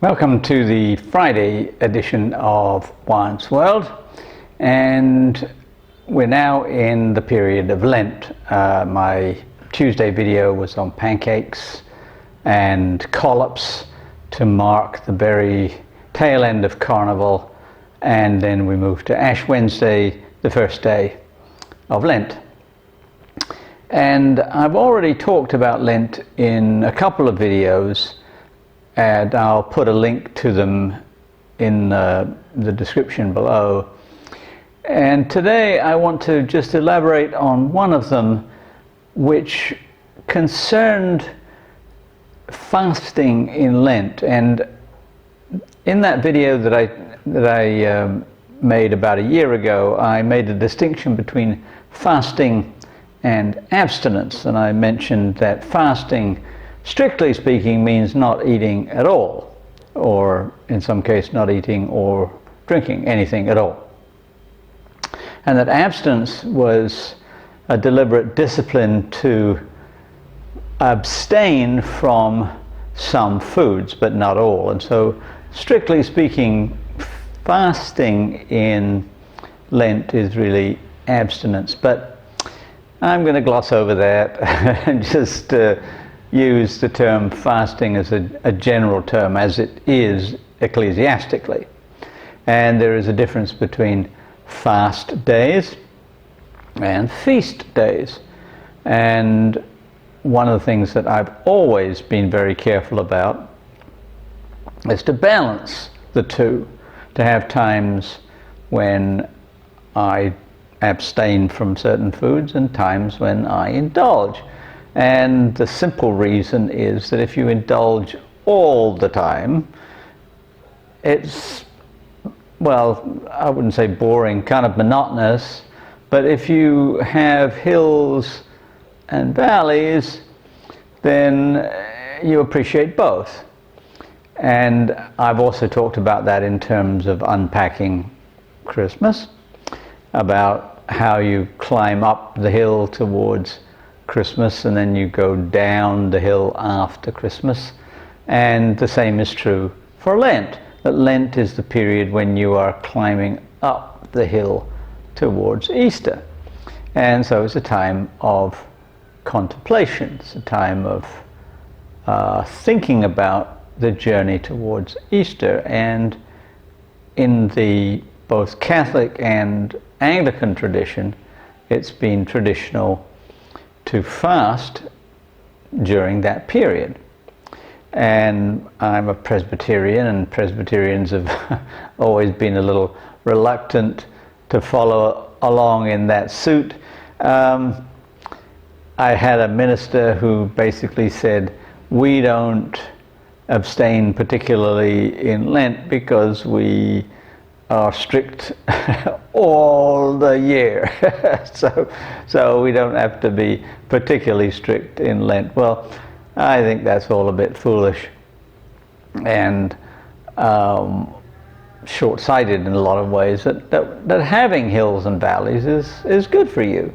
Welcome to the Friday edition of Wine's World, and we're now in the period of Lent. My Tuesday video was on pancakes and collops to mark the very tail end of Carnival, and then we moved to Ash Wednesday, the first day of Lent. And I've already talked about Lent in a couple of videos, and I'll put a link to them in the description below. And today I want to just elaborate on one of them, which concerned fasting in Lent. And in that video that I made about a year ago, I made a distinction between fasting and abstinence, and I mentioned that fasting, strictly speaking, means not eating at all, or in some case not eating or drinking anything at all. And that abstinence was a deliberate discipline to abstain from some foods, but not all. And so, strictly speaking, fasting in Lent is really abstinence. But I'm going to gloss over that and just use the term fasting as a general term, as it is ecclesiastically. And there is a difference between fast days and feast days. And one of the things that I've always been very careful about is to balance the two, to have times when I abstain from certain foods and times when I indulge. And the simple reason is that if you indulge all the time, it's, well, I wouldn't say boring, kind of monotonous, but if you have hills and valleys, then you appreciate both. And I've also talked about that in terms of unpacking Christmas, about how you climb up the hill towards Christmas and then you go down the hill after Christmas. And the same is true for Lent, that Lent is the period when you are climbing up the hill towards Easter. And so it's a time of contemplation, it's a time of thinking about the journey towards Easter. And in the both Catholic and Anglican tradition, it's been traditional to fast during that period. And I'm a Presbyterian, and Presbyterians have always been a little reluctant to follow along in that suit. I had a minister who basically said, we don't abstain particularly in Lent because we are strict all the year. so we don't have to be particularly strict in Lent. Well, I think that's all a bit foolish and short-sighted in a lot of ways. That having hills and valleys is good for you,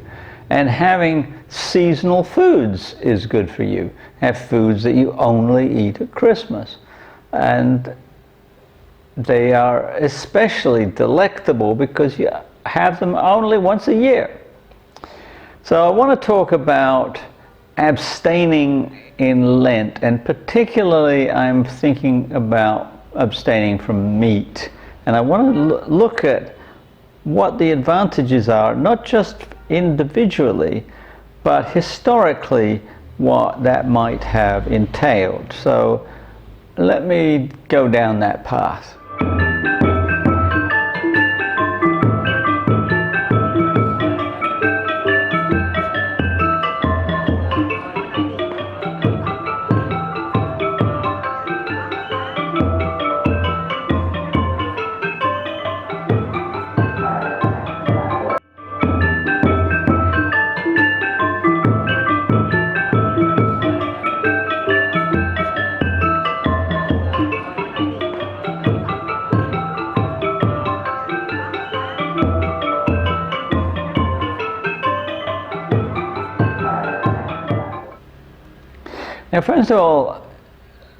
and having seasonal foods is good for you. Have foods that you only eat at Christmas, and they are especially delectable because you have them only once a year. So I want to talk about abstaining in Lent, and particularly I'm thinking about abstaining from meat. And I want to look at what the advantages are, not just individually, but historically what that might have entailed. So let me go down that path. Now, first of all,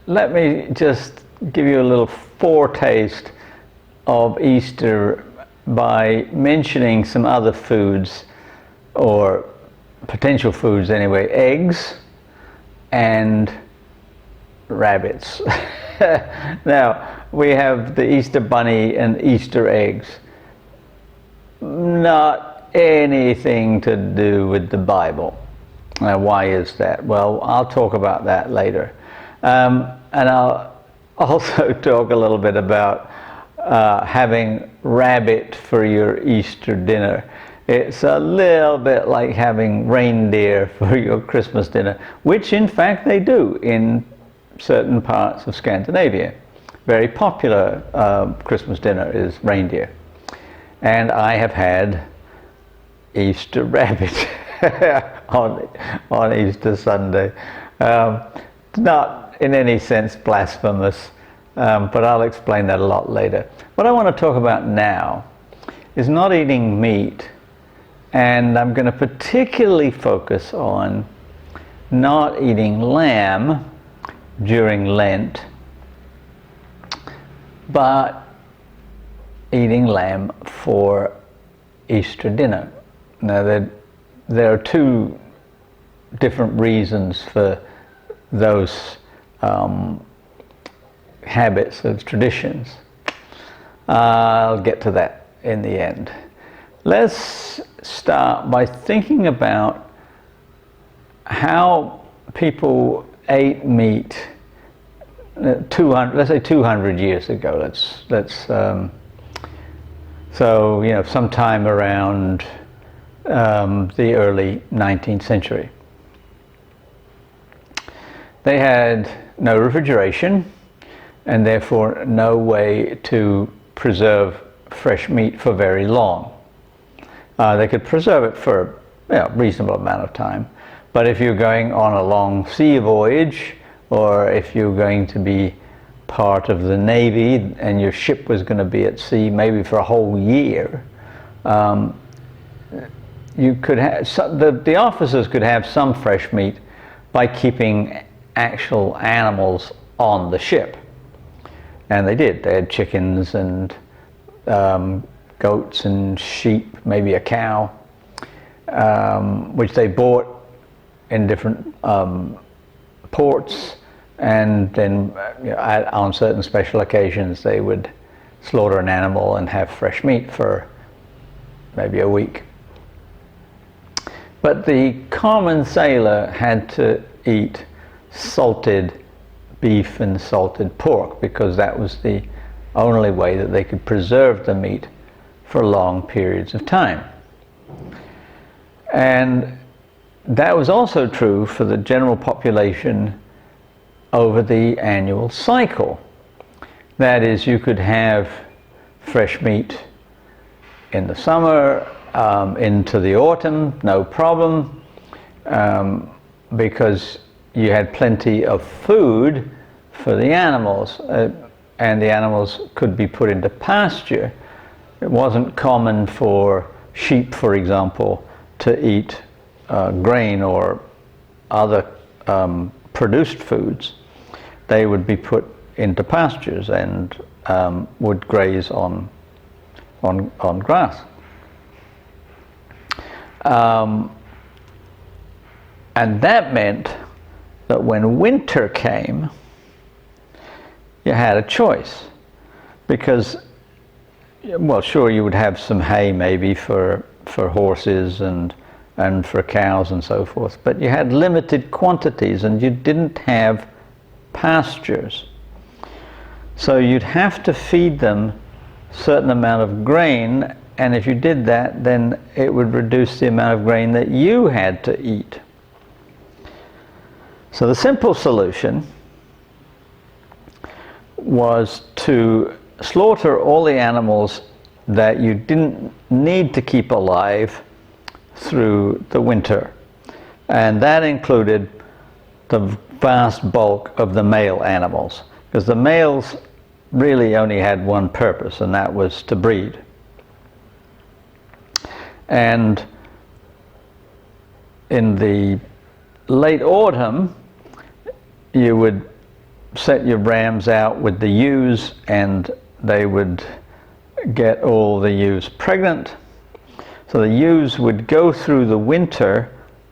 let me just give you a little foretaste of Easter by mentioning some other foods, or potential foods anyway: eggs and rabbits. Now, we have the Easter bunny and Easter eggs. Not anything to do with the Bible. Now, why is that? Well, I'll talk about that later. And I'll also talk a little bit about having rabbit for your Easter dinner. It's a little bit like having reindeer for your Christmas dinner, which in fact they do in certain parts of Scandinavia. Very popular Christmas dinner is reindeer. And I have had Easter rabbit on Easter Sunday. Not in any sense blasphemous, but I'll explain that a lot later. What I want to talk about now is not eating meat, and I'm going to particularly focus on not eating lamb during Lent, but eating lamb for Easter dinner. Now, there are two different reasons for those habits, those traditions. I'll get to that in the end. Let's start by thinking about how people ate meat 200 years ago. So sometime around the early 19th century. They had no refrigeration, and therefore no way to preserve fresh meat for very long. They could preserve it for a reasonable amount of time, but if you're going on a long sea voyage, or if you're going to be part of the Navy and your ship was going to be at sea maybe for a whole year, you could have the officers could have some fresh meat by keeping actual animals on the ship, and they did. They had chickens and goats and sheep, maybe a cow, which they bought in different ports, and then on certain special occasions they would slaughter an animal and have fresh meat for maybe a week. But the common sailor had to eat salted beef and salted pork, because that was the only way that they could preserve the meat for long periods of time. And that was also true for the general population over the annual cycle. That is, you could have fresh meat in the summer, into the autumn, no problem, because you had plenty of food for the animals, and the animals could be put into pasture. It wasn't common for sheep, for example, to eat grain or other produced foods. They would be put into pastures and would graze on grass. And that meant that when winter came, you had a choice, because, well, sure, you would have some hay maybe for horses and for cows and so forth, but you had limited quantities and you didn't have pastures. So you'd have to feed them a certain amount of grain, and if you did that, then it would reduce the amount of grain that you had to eat. So the simple solution was to slaughter all the animals that you didn't need to keep alive through the winter. And that included the vast bulk of the male animals, because the males really only had one purpose, and that was to breed. And in the late autumn, you would set your rams out with the ewes, and they would get all the ewes pregnant. So the ewes would go through the winter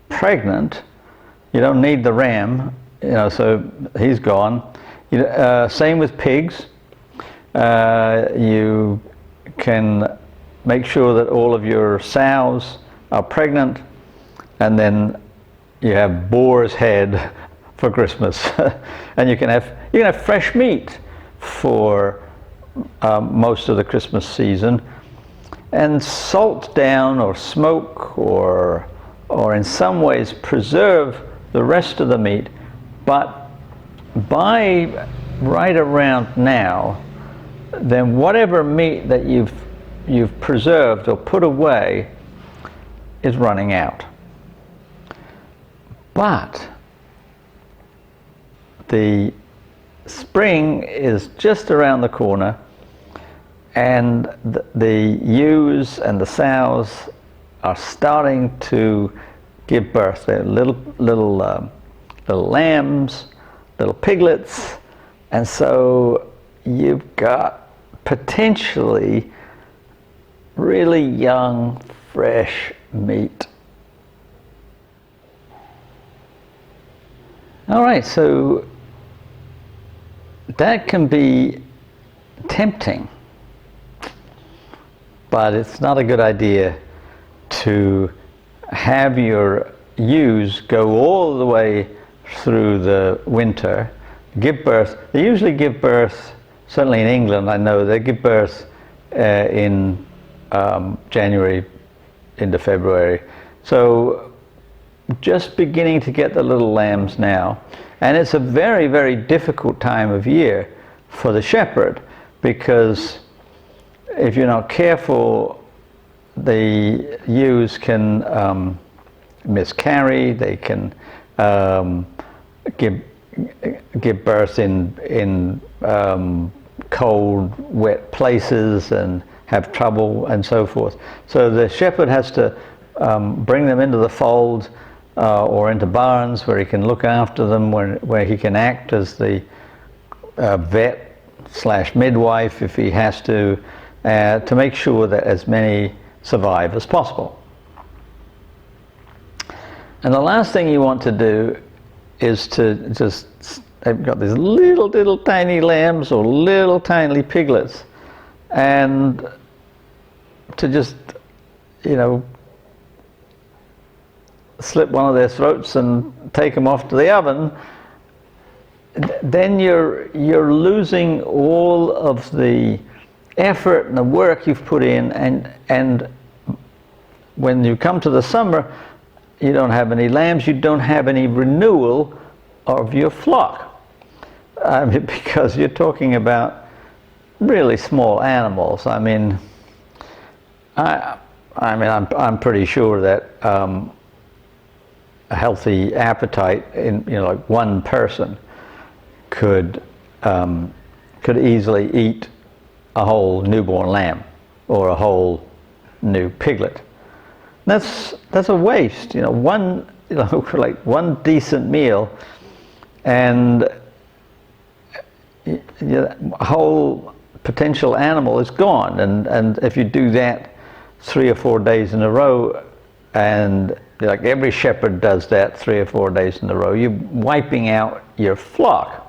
pregnant. You don't need the ram, so he's gone. Same with pigs. You can make sure that all of your sows are pregnant, and then you have boar's head for Christmas. And you can have fresh meat for most of the Christmas season, and salt down or smoke or in some ways preserve the rest of the meat. But by right around now, then whatever meat that you've preserved or put away is running out. But the spring is just around the corner, and the ewes and the sows are starting to give birth. They're little lambs, little piglets, and so you've got potentially really young, fresh meat. All right, so that can be tempting, but it's not a good idea to have your ewes go all the way through the winter, give birth. They usually give birth, certainly in England, I know, they give birth in January into February. So just beginning to get the little lambs now. And it's a very, very difficult time of year for the shepherd, because if you're not careful, the ewes can miscarry, they can give birth in cold, wet places and have trouble and so forth. So the shepherd has to bring them into the fold or into barns where he can look after them, where he can act as the vet / midwife if he has to make sure that as many survive as possible. And the last thing you want to do is to they've got these little tiny lambs or little tiny piglets, and to just, slip one of their throats and take them off to the oven, then you're losing all of the effort and the work you've put in, and when you come to the summer, you don't have any lambs, you don't have any renewal of your flock, because you're talking about really small animals. I'm pretty sure that a healthy appetite in like one person could easily eat a whole newborn lamb or a whole new piglet. That's a waste. One decent meal, and a whole potential animal is gone. And if you do that 3 or 4 days in a row, and like every shepherd does that 3 or 4 days in a row, you're wiping out your flock.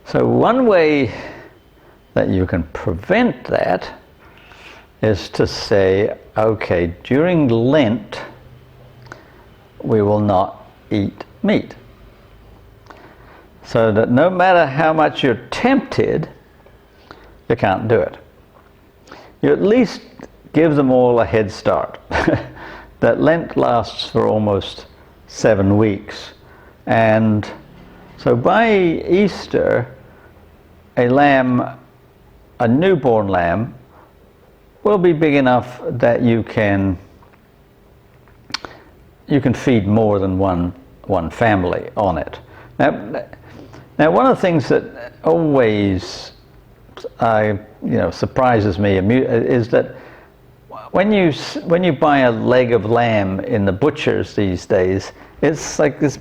So one way that you can prevent that is to say, okay, during Lent, we will not eat meat. So that no matter how much you're tempted, you can't do it. You at least give them all a head start. That Lent lasts for almost 7 weeks. And so by Easter, a newborn lamb, will be big enough that you can feed more than one family on it. Now one of the things that always surprises me is that when you buy a leg of lamb in the butchers these days, it's like this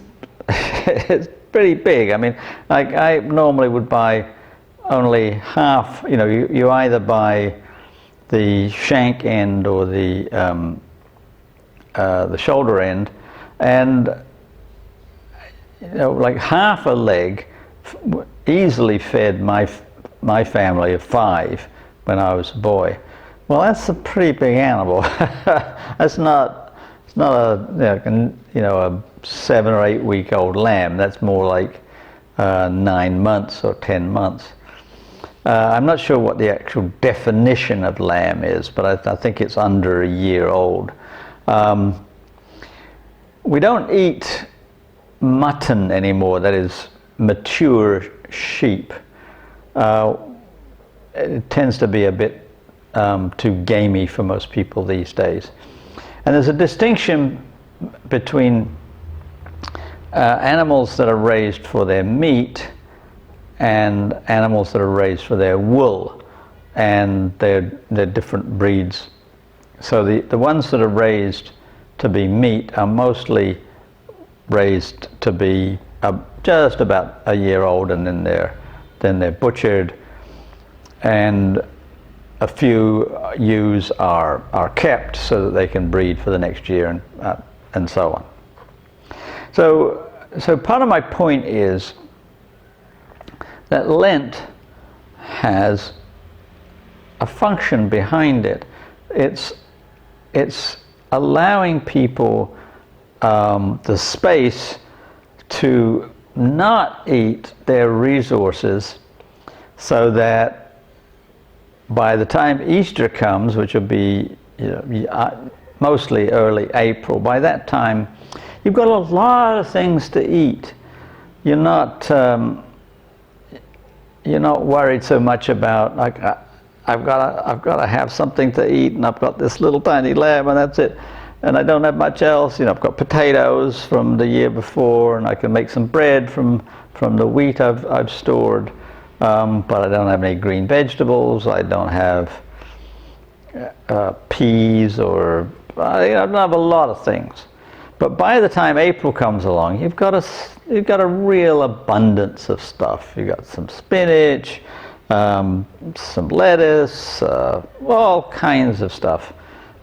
it's pretty big. I mean, like I normally would buy only half. You know, you either buy the shank end or the shoulder end, and you know, like half a leg easily fed my family of 5 when I was a boy. Well, that's a pretty big animal. It's not a a 7 or 8 week old lamb. That's more like 9 months or 10 months. I'm not sure what the actual definition of lamb is, but I think it's under a year old. We don't eat mutton anymore, that is mature sheep. It tends to be a bit too gamey for most people these days. And there's a distinction between animals that are raised for their meat and animals that are raised for their wool, and they're different breeds. So the ones that are raised to be meat are mostly raised to be just about a year old, and then they're butchered, and a few ewes are kept so that they can breed for the next year, and so on. So part of my point is that Lent has a function behind it. It's allowing people the space to not eat their resources, so that by the time Easter comes, which will be mostly early April, by that time you've got a lot of things to eat. You're not worried so much about, like, I've got to have something to eat, and I've got this little tiny lamb, and that's it, and I don't have much else. I've got potatoes from the year before, and I can make some bread from the wheat I've stored, but I don't have any green vegetables. I don't have peas, or I don't have a lot of things. But by the time April comes along, you've got a real abundance of stuff. You've got some spinach, some lettuce, all kinds of stuff,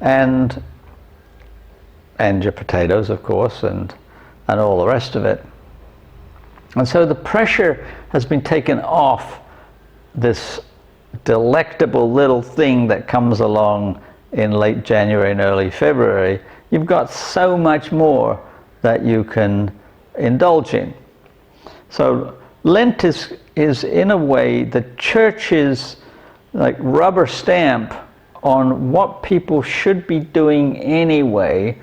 and your potatoes, of course, and all the rest of it. And so the pressure has been taken off this delectable little thing that comes along in late January and early February. You've got so much more that you can indulge in. So Lent is in a way the church's like rubber stamp on what people should be doing anyway.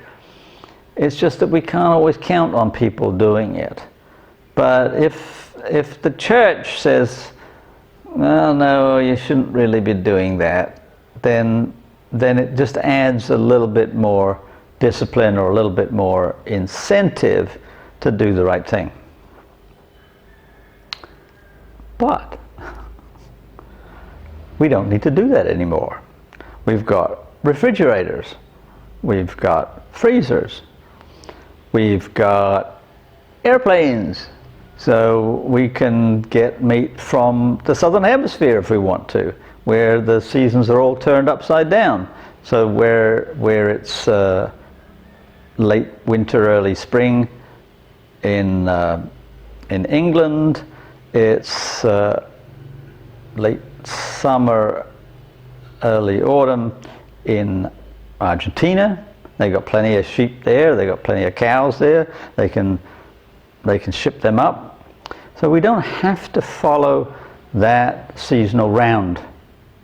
It's just that we can't always count on people doing it. But if the church says, well, no, you shouldn't really be doing that, then it just adds a little bit more discipline or a little bit more incentive to do the right thing. But we don't need to do that anymore. We've got refrigerators, we've got freezers, we've got airplanes, so we can get meat from the southern hemisphere if we want to, where the seasons are all turned upside down. So where it's late winter, early spring in England, it's late summer, early autumn in Argentina. They got plenty of sheep there. They got plenty of cows there. They can ship them up. So we don't have to follow that seasonal round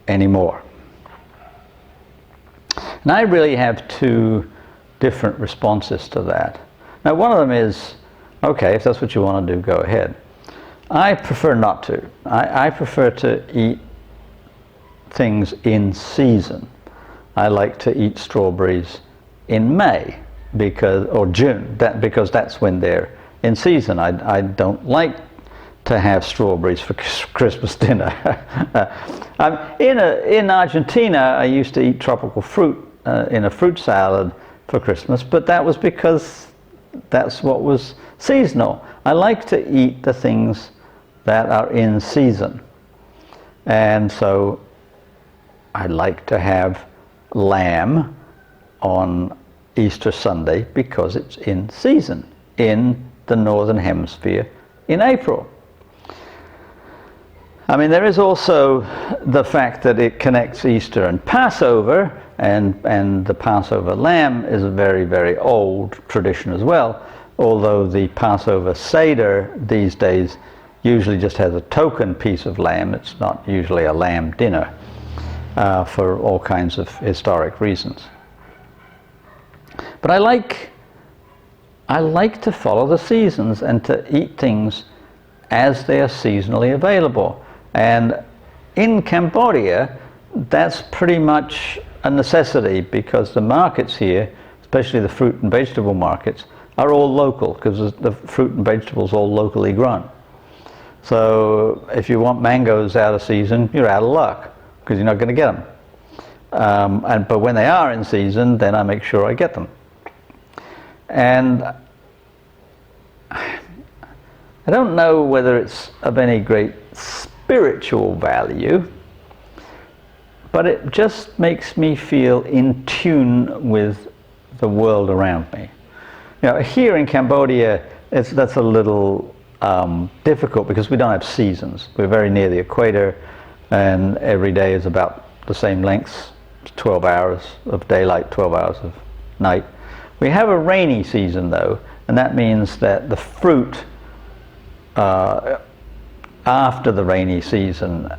anymore. And I really have 2 different responses to that. Now, one of them is, okay, if that's what you want to do, go ahead. I prefer not to. I prefer to eat things in season. I like to eat strawberries in May or June, because that's when they're in season. I don't like to have strawberries for Christmas dinner. In Argentina, I used to eat tropical fruit in a fruit salad for Christmas, but that was because that's what was seasonal. I like to eat the things that are in season. And so I like to have lamb on Easter Sunday because it's in season in the Northern Hemisphere in April. I mean, there is also the fact that it connects Easter and Passover, and the Passover lamb is a very, very old tradition as well, although the Passover Seder these days usually just has a token piece of lamb. It's not usually a lamb dinner for all kinds of historic reasons. But I like to follow the seasons and to eat things as they are seasonally available. And in Cambodia, that's pretty much a necessity because the markets here, especially the fruit and vegetable markets, are all local because the fruit and vegetables are all locally grown. So if you want mangoes out of season, you're out of luck because you're not going to get them. But when they are in season, then I make sure I get them. And I don't know whether it's of any great spiritual value, but it just makes me feel in tune with the world around me. You know, here in Cambodia, that's a little difficult because we don't have seasons. We're very near the equator, and every day is about the same length, 12 hours of daylight, 12 hours of night. We have a rainy season though, and that means that the fruit after the rainy season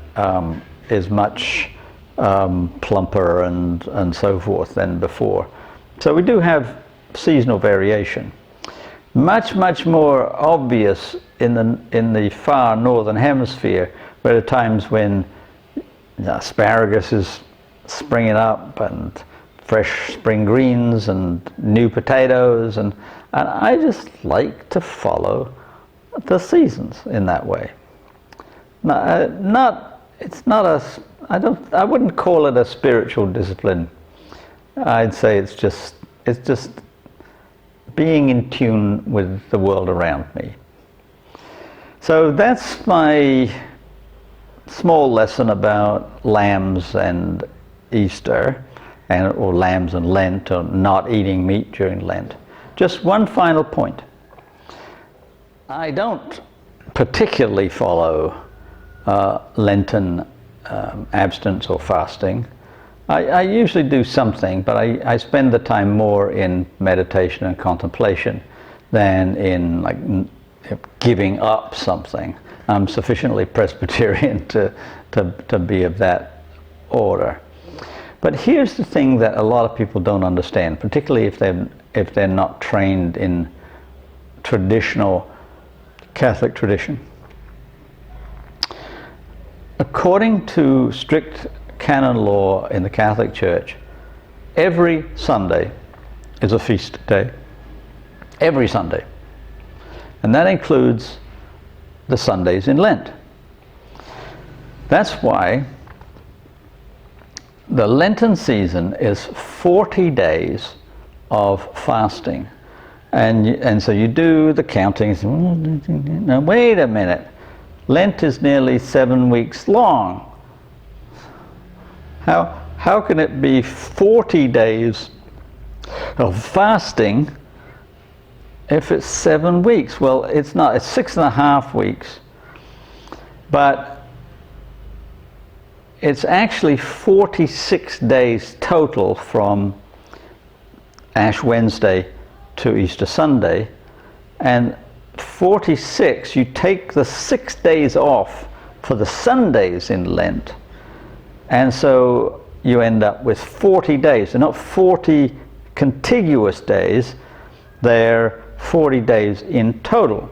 is much plumper and so forth than before. So we do have seasonal variation. Much more obvious in the far northern hemisphere, where there are times when asparagus is springing up and fresh spring greens and new potatoes, and I just like to follow the seasons in that way. I wouldn't call it a spiritual discipline. I'd say it's just being in tune with the world around me. So that's my small lesson about lambs and Easter, or lambs and Lent, or not eating meat during Lent. Just one final point. I don't particularly follow Lenten abstinence or fasting. I usually do something, but I spend the time more in meditation and contemplation than in like giving up something. I'm sufficiently Presbyterian to be of that order. But here's the thing that a lot of people don't understand, particularly if they're not trained in traditional Catholic tradition. According to strict canon law in the Catholic Church, every Sunday is a feast day. Every Sunday. And that includes the Sundays in Lent. That's why the Lenten season is 40 days of fasting. And so you do the counting. Now wait a minute. Lent is nearly 7 weeks long. How can it be 40 days of fasting if it's 7 weeks? Well, it's not. It's 6.5 weeks. But it's actually 46 days total from Ash Wednesday to Easter Sunday. And 46, you take the 6 days off for the Sundays in Lent, and so you end up with 40 days. They're not 40 contiguous days, they're 40 days in total.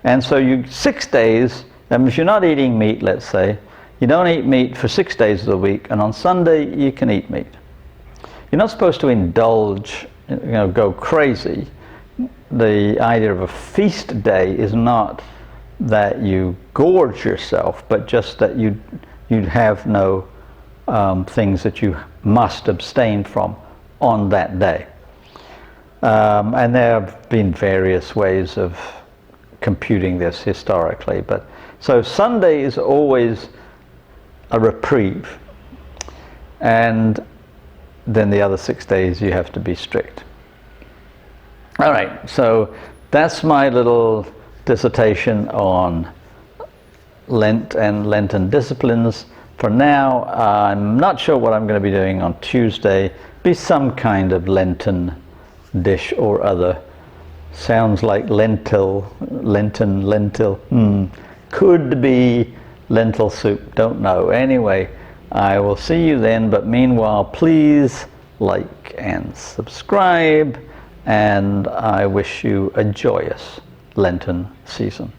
And so 6 days, if you're not eating meat, let's say, you don't eat meat for 6 days of the week, and on Sunday you can eat meat. You're not supposed to indulge, go crazy. The idea of a feast day is not that you gorge yourself, but just that you have no things that you must abstain from on that day. And there have been various ways of computing this historically, but so Sunday is always a reprieve, and then the other 6 days you have to be strict. All right, so that's my little dissertation on Lent and Lenten disciplines. For now, I'm not sure what I'm going to be doing on Tuesday. Be some kind of Lenten dish or other. Sounds like lentil. Could be lentil soup, don't know. Anyway, I will see you then, but meanwhile, please like and subscribe, and I wish you a joyous Lenten season.